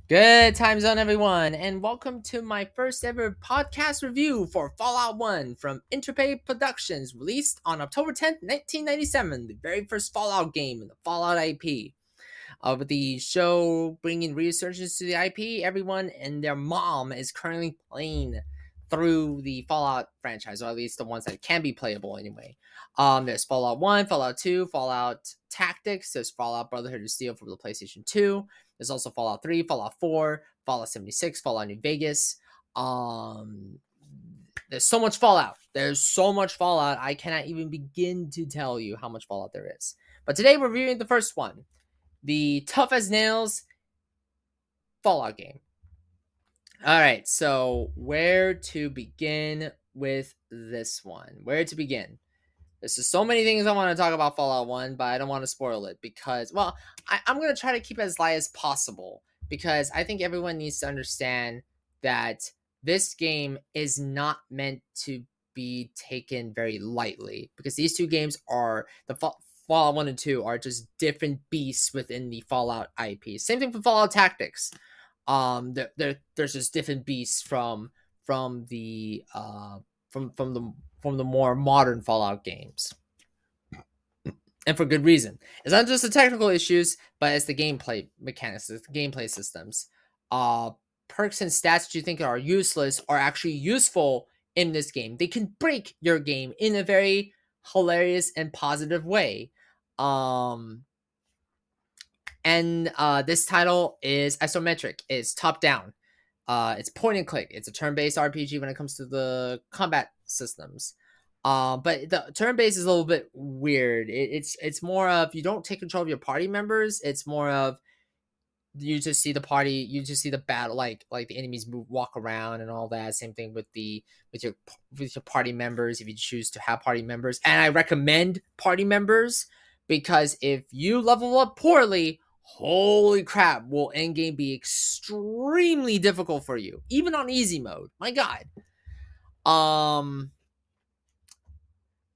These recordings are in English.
Good time zone, everyone, and welcome to my first ever podcast review for Fallout 1 from Interpay Productions, released on October 10th, 1997, the very first Fallout game in the Fallout IP. With the show bringing researchers to the IP, everyone and their mom is currently playing through the Fallout franchise, or at least the ones that can be playable anyway. There's Fallout 1, Fallout 2, Fallout Tactics, there's Fallout Brotherhood of Steel for the PlayStation 2, there's also Fallout 3, Fallout 4, Fallout 76, Fallout New Vegas. There's so much Fallout. There's so much Fallout. I cannot even begin to tell you how much Fallout there is. But today we're reviewing the first one, the tough as nails Fallout game. All right, so where to begin with this one? Where to begin? There's just so many things I want to talk about Fallout 1, but I don't want to spoil it because, well, I'm going to try to keep it as light as possible because I think everyone needs to understand that this game is not meant to be taken very lightly because these two games are, Fallout 1 and 2 are just different beasts within the Fallout IP. Same thing for Fallout Tactics. There's just different beasts from the more modern Fallout games, and for good reason. It's not just the technical issues, but it's the gameplay mechanics, it's the gameplay systems. Perks and stats that you think are useless are actually useful in this game. They can break your game in a very hilarious and positive way. This title is isometric. It's top down. It's point and click. It's a turn-based RPG when it comes to the combat systems. But the turn-based is a little bit weird. It's more of, you don't take control of your party members. It's more of, you just see the party, you just see the battle, like the enemies walk around and all that. Same thing with your party members, if you choose to have party members. And I recommend party members because if you level up poorly, holy crap, will endgame be extremely difficult for you, even on easy mode. My God.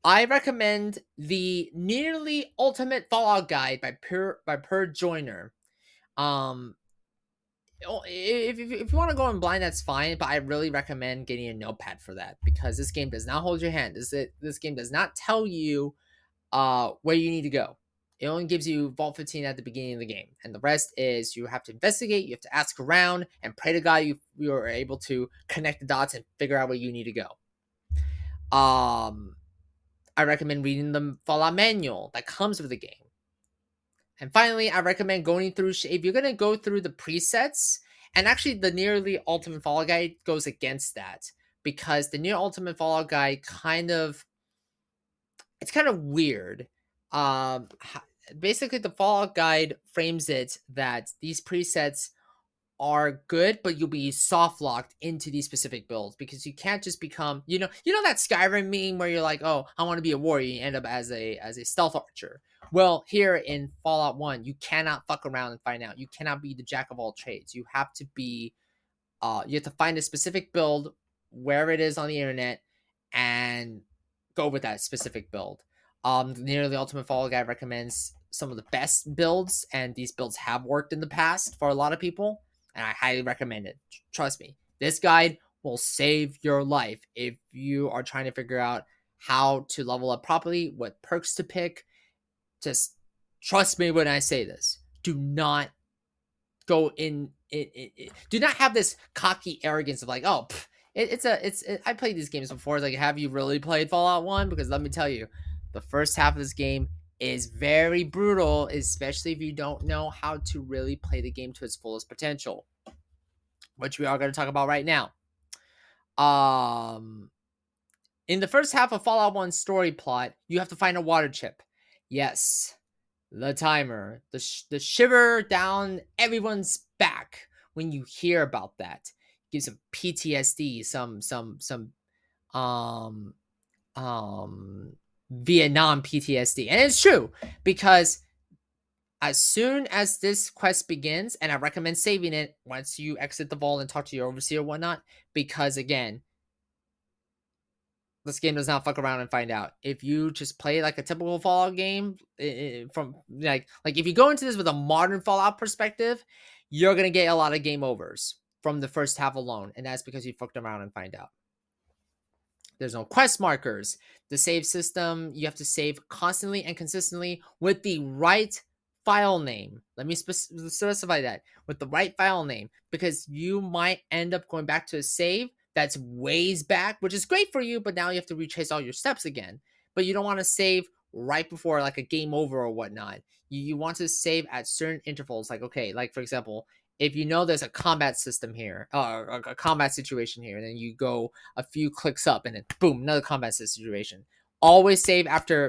I recommend the Nearly Ultimate Fallout Guide by Per Joiner. If you want to go in blind, that's fine, but I really recommend getting a notepad for that because this game does not hold your hand. This game does not tell you where you need to go. It only gives you Vault 15 at the beginning of the game, and the rest is you have to investigate, you have to ask around, and pray to God you are able to connect the dots and figure out where you need to go. I recommend reading the Fallout manual that comes with the game. And finally, I recommend going through, if you're going to go through the presets, and actually the Nearly Ultimate Fallout Guide goes against that, because the Near Ultimate Fallout Guide it's kind of weird. Basically, the Fallout Guide frames it that these presets are good, but you'll be soft locked into these specific builds because you can't just become, you know that Skyrim meme where you're like, oh, I want to be a warrior, you end up as a stealth archer. Well, here in Fallout 1, you cannot fuck around and find out. You cannot be the jack of all trades. You have to be, you have to find a specific build where it is on the internet and go with that specific build. Nearly Ultimate Fallout Guide recommends some of the best builds, and these builds have worked in the past for a lot of people, and I highly recommend it. Trust me, this guide will save your life if you are trying to figure out how to level up properly, what perks to pick. Just trust me when I say this. Do not go in. Do not have this cocky arrogance of like, oh, I played these games before. It's like, have you really played Fallout 1? Because let me tell you, the first half of this game is very brutal, especially if you don't know how to really play the game to its fullest potential, which we are going to talk about right now. In the first half of Fallout 1's story plot, you have to find a water chip. Yes, the timer. The shiver down everyone's back when you hear about that. It gives some PTSD, some Vietnam PTSD. And it's true, because as soon as this quest begins, and I recommend saving it once you exit the vault and talk to your overseer or whatnot, because again, this game does not fuck around and find out. If you just play like a typical Fallout game, from like if you go into this with a modern Fallout perspective, you're gonna get a lot of game overs from the first half alone, and that's because you fucked around and find out. There's no quest markers. The save system, you have to save constantly and consistently with the right file name. Let me specify that with the right file name, because you might end up going back to a save that's ways back, which is great for you, but now you have to retrace all your steps again. But you don't want to save right before like a game over or whatnot. You want to save at certain intervals, like, okay, like for example, if you know there's a combat system here, or a combat situation here, and then you go a few clicks up and then boom, another combat situation. Always save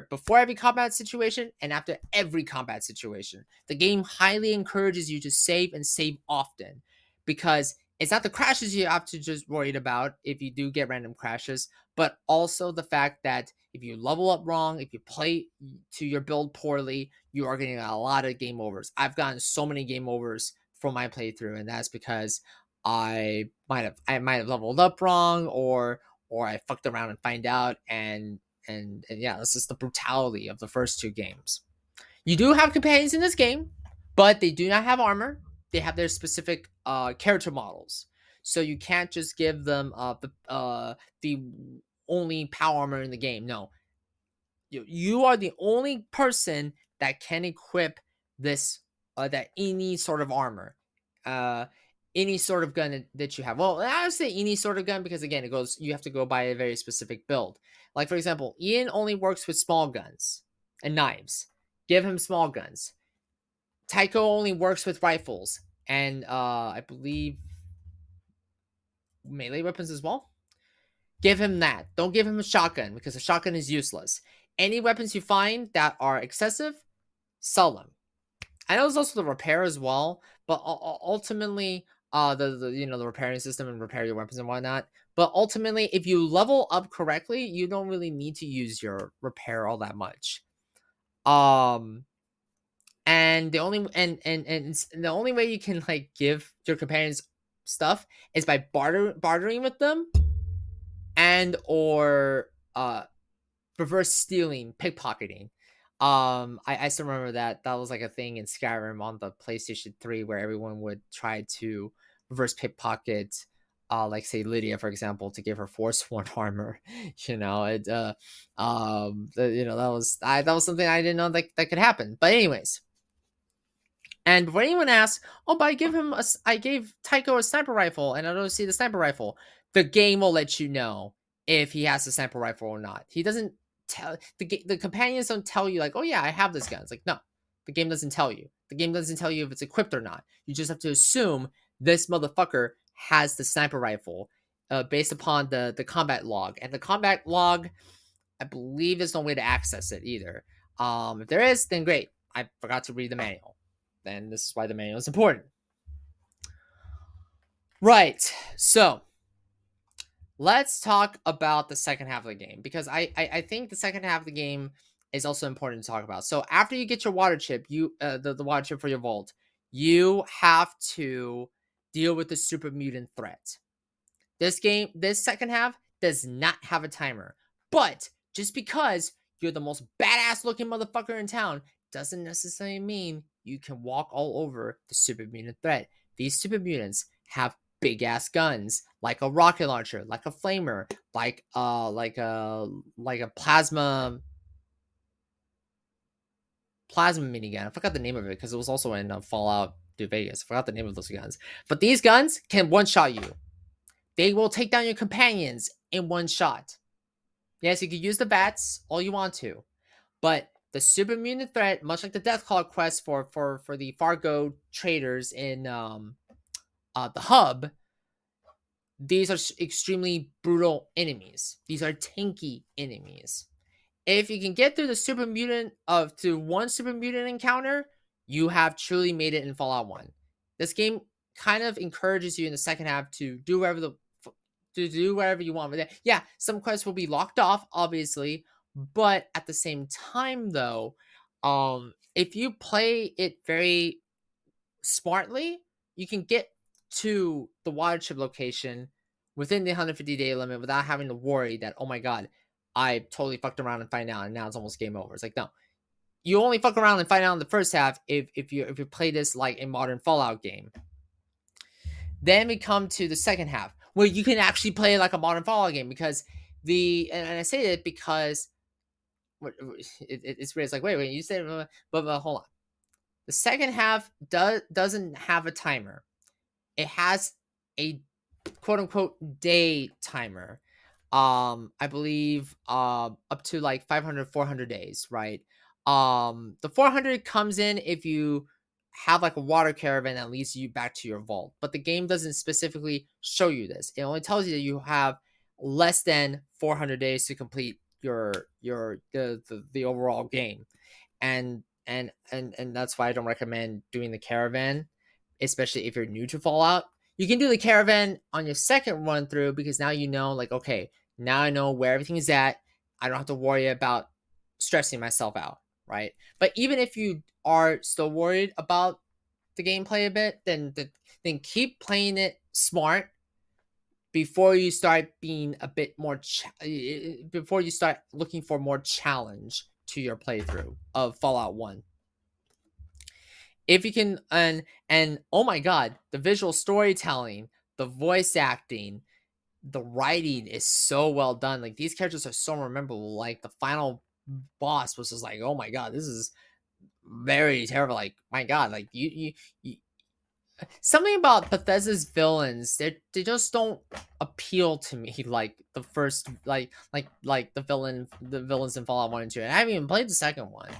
before every combat situation and after every combat situation. The game highly encourages you to save and save often, because it's not the crashes you have to just worried about if you do get random crashes, but also the fact that if you level up wrong, if you play to your build poorly, you are getting a lot of game overs. I've gotten so many game overs from my playthrough, and that's because I might have leveled up wrong, or I fucked around and find out, and yeah, this is the brutality of the first two games. You do have companions in this game, but they do not have armor. They have their specific character models, so you can't just give them the only power armor in the game. No, you are the only person that can equip this that any sort of armor, uh any sort of gun that you have. Well, I would say any sort of gun, because again, you have to go by a very specific build. Like for example, Ian only works with small guns and knives. Give him small guns. Tycho only works with rifles and I believe melee weapons as well. Give him that. Don't give him a shotgun, because a shotgun is useless. Any weapons you find that are excessive, sell them. I know there's also the repair as well, but ultimately, the repairing system and repair your weapons and whatnot. But ultimately, if you level up correctly, you don't really need to use your repair all that much. And the only and the only way you can like give your companions stuff is by bartering with them, and or reverse stealing, pickpocketing. I still remember that was like a thing in Skyrim on the PlayStation 3, where everyone would try to reverse pickpocket, like say Lydia, for example, to give her Forsworn armor. You know, that was something I didn't know that could happen. But anyways, and when anyone asks, "Oh, but I gave Tycho a sniper rifle, and I don't see the sniper rifle," the game will let you know if he has a sniper rifle or not. He doesn't tell the companions don't tell you like, "Oh yeah, I have this gun." It's like, no, the game doesn't tell you. The game doesn't tell you if it's equipped or not. You just have to assume this motherfucker has the sniper rifle, based upon the combat log, and the combat log, I believe there's no way to access it either. If there is, then great. I forgot to read the manual. Then this is why the manual is important. Right. So let's talk about the second half of the game, because I think the second half of the game is also important to talk about. So after you get your water chip, the water chip for your vault, you have to deal with the super mutant threat. This second half does not have a timer, but just because you're the most badass looking motherfucker in town doesn't necessarily mean you can walk all over the super mutant threat. These super mutants have big ass guns, like a rocket launcher, like a flamer, like a plasma minigun. I forgot the name of it because it was also in Fallout New Vegas. I forgot the name of those guns. But these guns can one shot you. They will take down your companions in one shot. Yes, you can use the bats all you want to, but the super mutant threat, much like the Deathclaw quest for the Fargo traders in the hub, these are extremely brutal enemies. These are tanky enemies. If you can get through the super mutant to one super mutant encounter, you have truly made it in Fallout 1. This game kind of encourages you in the second half to do whatever you want with it. Yeah, some quests will be locked off, obviously, but at the same time, though, if you play it very smartly, you can get to the water chip location within the 150-day limit without having to worry that, oh my god, I totally fucked around and find out, and now it's almost game over. It's like, no, you only fuck around and find out in the first half if you play this like a modern Fallout game. Then we come to the second half where you can actually play like a modern Fallout game because and I say it because it's weird. It's like wait, you said but hold on. The second half doesn't have a timer. It has a quote unquote day timer. I believe up to like 500 400 days, right? The 400 comes in if you have like a water caravan that leads you back to your vault, but the game doesn't specifically show you this. It only tells you that you have less than 400 days to complete the overall game. And that's why I don't recommend doing the caravan, especially if you're new to Fallout. You can do the caravan on your second run through because now you know, like, okay, now I know where everything is at. I don't have to worry about stressing myself out, right? But even if you are still worried about the gameplay a bit, then keep playing it smart before you start being a bit more before you start looking for more challenge to your playthrough of Fallout 1. If you can, and oh my god, the visual storytelling, the voice acting, the writing is so well done. Like these characters are so memorable. Like the final boss was just like, oh my god, this is very terrible. Like my god, like you something about Bethesda's villains, they just don't appeal to me like the first like the villains in Fallout 1 and 2. And I haven't even played the second one,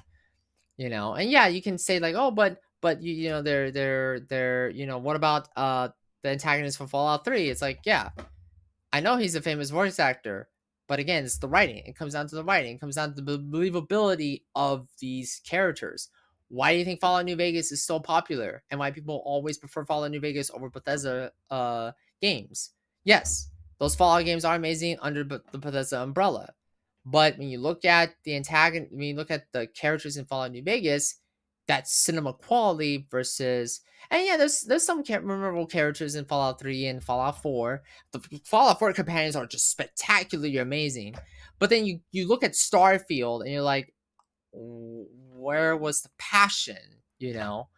you know. And yeah, you can say like, oh, but you know, they're you know, what about the antagonist from Fallout 3? It's like, yeah, I know he's a famous voice actor, but again, it's the writing. It comes down to the writing. It comes down to the believability of these characters. Why do you think Fallout New Vegas is so popular, and why people always prefer Fallout New Vegas over Bethesda games? Yes, those Fallout games are amazing under the Bethesda umbrella, but when you look at the antagonist, when you look at the characters in Fallout New Vegas, that's cinema quality versus. And yeah, there's some memorable characters in Fallout 3 and Fallout 4. The Fallout 4 companions are just spectacularly amazing. But then you look at Starfield and you're like, where was the passion? You know?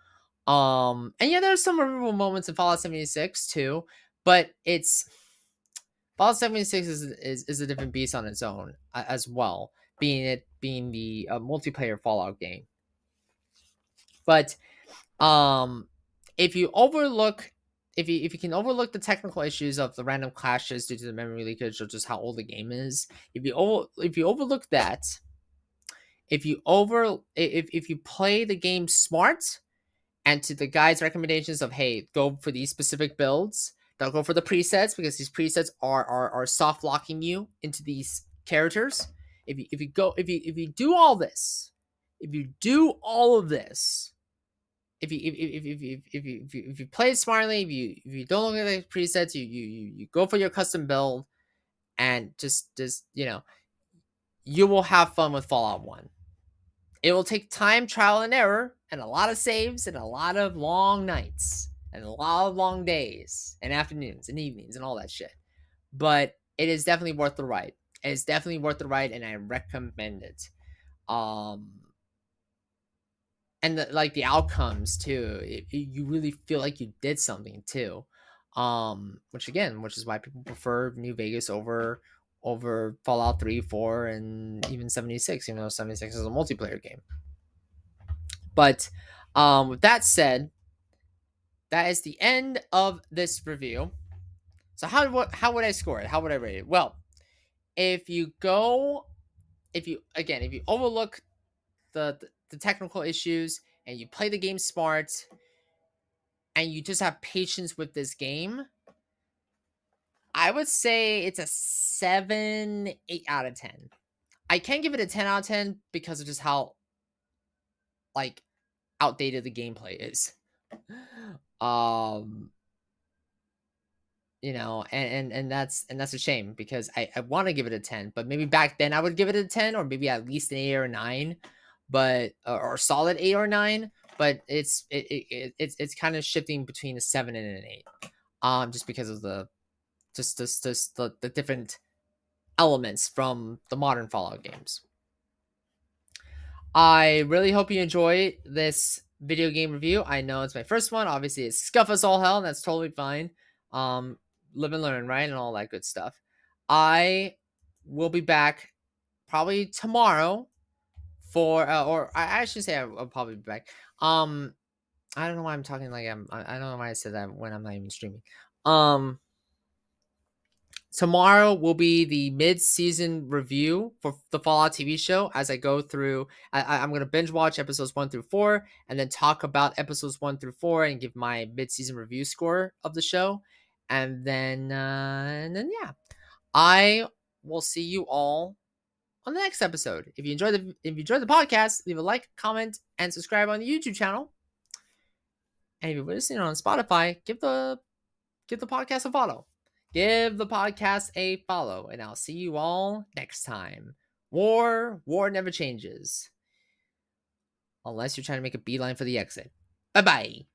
And yeah, there's some memorable moments in Fallout 76 too, but it's Fallout 76 is a different beast on its own as well, being the multiplayer Fallout game. But um if you overlook if you can overlook the technical issues of the random clashes due to the memory leakage or just how old the game is, if you overlook that, if you play the game smart and to the guide's recommendations of, hey, go for these specific builds, don't go for the presets because these presets are soft locking you into these characters. If you do all this, if you do all of this, if you play it smartly, if you don't look at the presets, you go for your custom build, and just you know, you will have fun with Fallout 1. It will take time, trial and error, and a lot of saves, and a lot of long nights, and a lot of long days, and afternoons, and evenings, and all that shit. But it is definitely worth the ride. It is definitely worth the ride, and I recommend it. And like the outcomes too, you really feel like you did something too. Which is why people prefer New Vegas over Fallout 3, 4, and even 76, even though 76 is a multiplayer game. But with that said, that is the end of this review. So how would I score it? How would I rate it? Well, if you overlook the technical issues and you play the game smart and you just have patience with this game, I would say it's a 7, 8 out of 10. I can't give it a 10 out of 10 because of just how like outdated the gameplay is. You know, and that's a shame because I want to give it a 10, but maybe back then I would give it a 10 or maybe at least an 8 or 9, but or solid 8 or 9, but it's kind of shifting between a 7 and an 8. Just because of the the different elements from the modern Fallout games. I really hope you enjoy this video game review. I know it's my first one. Obviously, it's scuff as all hell, and that's totally fine. Live and learn, right? And all that good stuff. I will be back probably tomorrow for, or I should say I'll probably be back. Um, I don't know why I'm talking like I don't know why I said that when I'm not even streaming. Um, Tomorrow will be the mid-season review for the Fallout TV show. As I go through, I'm gonna binge watch episodes 1 through 4, and then talk about episodes 1 through 4, and give my mid-season review score of the show, and then yeah, I will see you all on the next episode. If you enjoyed the podcast, leave a like, comment, and subscribe on the YouTube channel. And if you're listening on Spotify, give the podcast a follow. Give the podcast a follow, and I'll see you all next time. War never changes. Unless you're trying to make a beeline for the exit. Bye bye.